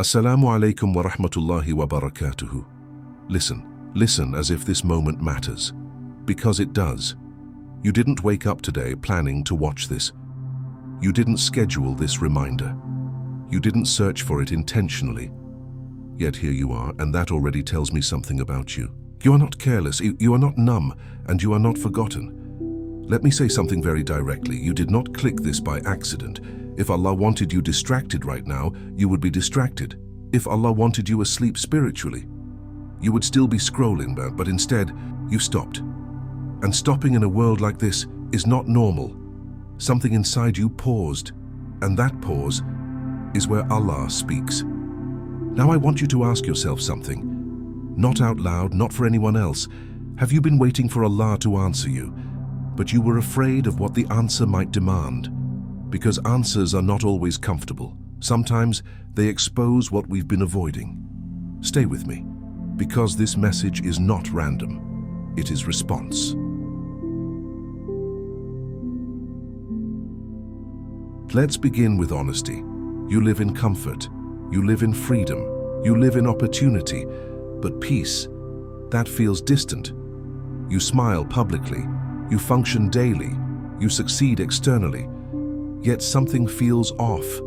Assalamu alaikum wa rahmatullahi wa barakatuhu. Listen as if this moment matters. Because it does. You didn't wake up today planning to watch this. You didn't schedule this reminder. You didn't search for it intentionally. Yet here you are, and that already tells me something about you. You are not careless, you are not numb, and you are not forgotten. Let me say something very directly. You did not click this by accident. If Allah wanted you distracted right now, you would be distracted. If Allah wanted you asleep spiritually, you would still be scrolling, but instead, you stopped. And stopping in a world like this is not normal. Something inside you paused, and that pause is where Allah speaks. Now I want you to ask yourself something. Not out loud, not for anyone else. Have you been waiting for Allah to answer you, but you were afraid of what the answer might demand? Because answers are not always comfortable. Sometimes they expose what we've been avoiding. Stay with me, because this message is not random. It is response. Let's begin with honesty. You live in comfort. You live in freedom. You live in opportunity. But peace, that feels distant. You smile publicly. You function daily. You succeed externally. Yet something feels off,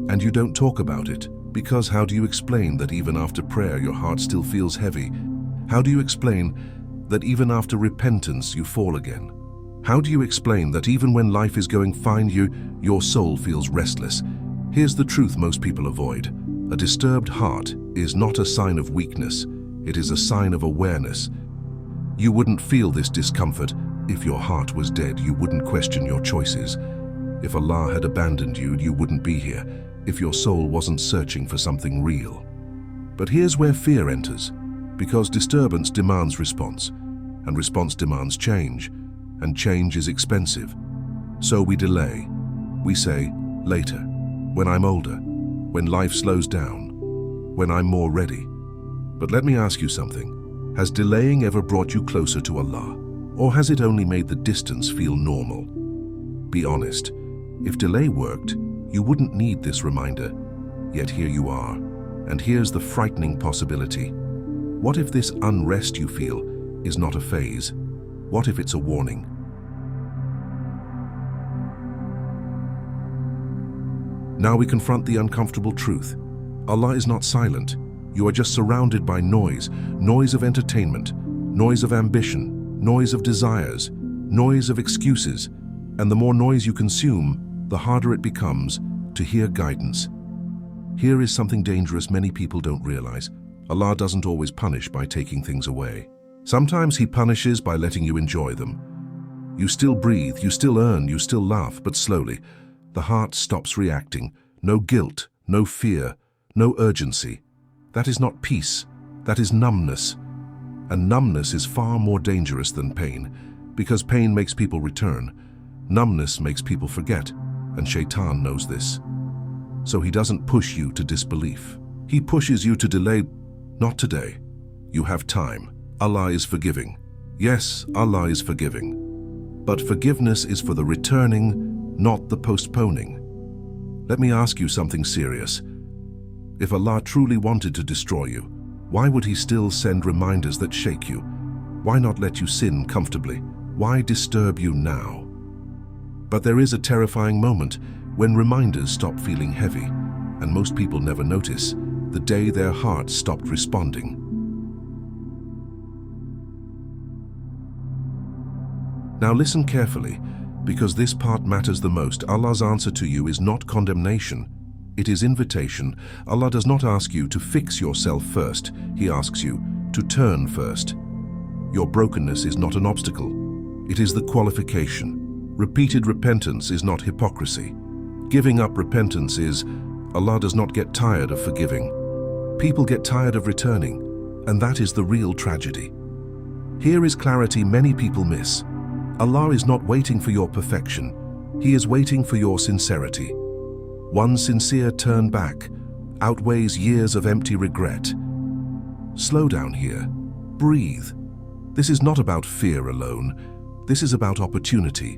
and you don't talk about it, because how do you explain that even after prayer your heart still feels heavy? How do you explain that even after repentance you fall again? How do you explain that even when life is going fine, your soul feels restless? Here's the truth most people avoid. A disturbed heart is not a sign of weakness, it is a sign of awareness. You wouldn't feel this discomfort if your heart was dead. You wouldn't question your choices. If Allah had abandoned you, you wouldn't be here, if your soul wasn't searching for something real. But here's where fear enters, because disturbance demands response, and response demands change, and change is expensive. So we delay. We say, later, when I'm older, when life slows down, when I'm more ready. But let me ask you something. Has delaying ever brought you closer to Allah, or has it only made the distance feel normal? Be honest. If delay worked, you wouldn't need this reminder. Yet here you are. And here's the frightening possibility. What if this unrest you feel is not a phase? What if it's a warning? Now we confront the uncomfortable truth. Allah is not silent. You are just surrounded by noise. Noise of entertainment, noise of ambition, noise of desires, noise of excuses. And the more noise you consume, the harder it becomes to hear guidance. Here is something dangerous many people don't realize. Allah doesn't always punish by taking things away. Sometimes He punishes by letting you enjoy them. You still breathe, you still earn, you still laugh, but slowly, the heart stops reacting. No guilt, no fear, no urgency. That is not peace, that is numbness. And numbness is far more dangerous than pain, because pain makes people return. Numbness makes people forget, and Shaytan knows this. So he doesn't push you to disbelief. He pushes you to delay. Not today. You have time. Allah is forgiving. Yes, Allah is forgiving. But forgiveness is for the returning, not the postponing. Let me ask you something serious. If Allah truly wanted to destroy you, why would He still send reminders that shake you? Why not let you sin comfortably? Why disturb you now? But there is a terrifying moment when reminders stop feeling heavy, and most people never notice, the day their hearts stopped responding. Now listen carefully, because this part matters the most. Allah's answer to you is not condemnation, it is invitation. Allah does not ask you to fix yourself first, He asks you to turn first. Your brokenness is not an obstacle, it is the qualification. Repeated repentance is not hypocrisy. Giving up repentance is, Allah does not get tired of forgiving. People get tired of returning, and that is the real tragedy. Here is clarity many people miss. Allah is not waiting for your perfection. He is waiting for your sincerity. One sincere turn back outweighs years of empty regret. Slow down here. Breathe. This is not about fear alone. This is about opportunity.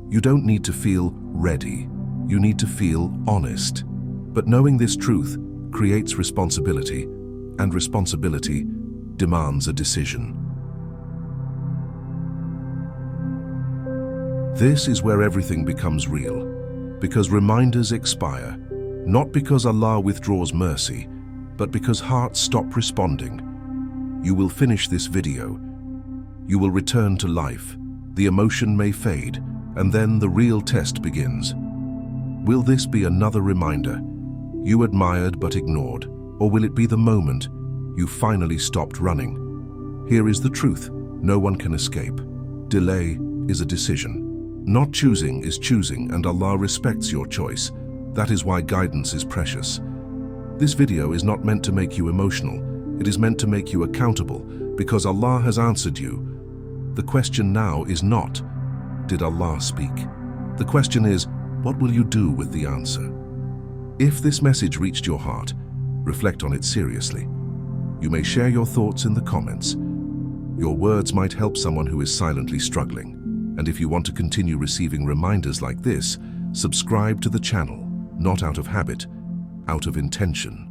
You don't need to feel ready. You need to feel honest. But knowing this truth, creates responsibility, and responsibility demands a decision. This is where everything becomes real, because reminders expire, not because Allah withdraws mercy, but because hearts stop responding. You will finish this video. You will return to life. The emotion may fade, and then the real test begins. Will this be another reminder you admired but ignored, or will it be the moment you finally stopped running? Here is the truth: no one can escape. Delay is a decision. Not choosing is choosing, and Allah respects your choice. That is why guidance is precious. This video is not meant to make you emotional. It is meant to make you accountable, because Allah has answered you. The question now is not, did Allah speak? The question is, what will you do with the answer? If this message reached your heart, reflect on it seriously. You may share your thoughts in the comments. Your words might help someone who is silently struggling. And if you want to continue receiving reminders like this, subscribe to the channel, not out of habit, out of intention.